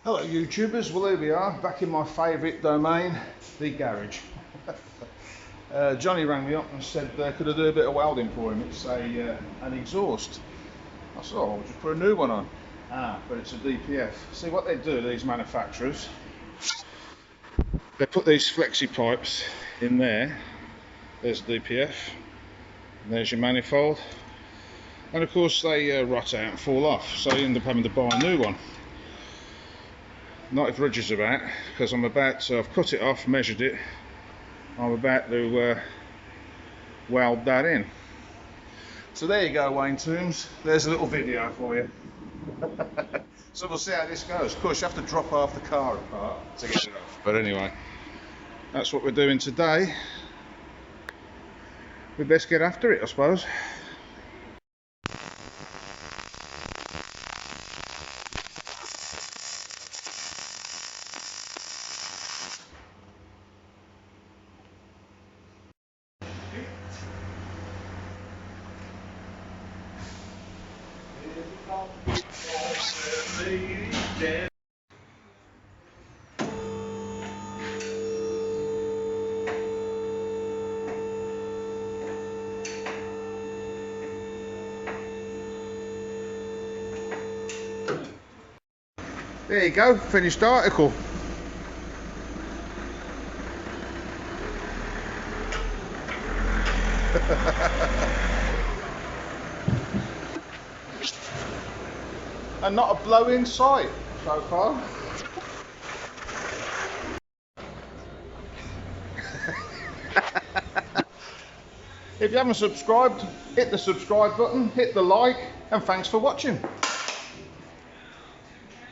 Hello YouTubers, well here we are, back in my favourite domain, the garage. Johnny rang me up and said could I do a bit of welding for him. It's an exhaust. I said, oh, I'll just put a new one on. But it's a DPF. See what they do, these manufacturers, they put these flexi pipes in there. There's the DPF, and there's your manifold, and of course they rot out and fall off, so you end up having to buy a new one. Not if Roger's about, because I've cut it off, measured it, I'm about to weld that in. So there you go, Wayne Toombs, there's a little video for you. So we'll see how this goes. Of course you have to drop half the car apart to get it off, but anyway, that's what we're doing today. We best get after it, I suppose. There you go, finished article. And not a blow in sight so far. If you haven't subscribed, hit the subscribe button, hit the like, and thanks for watching.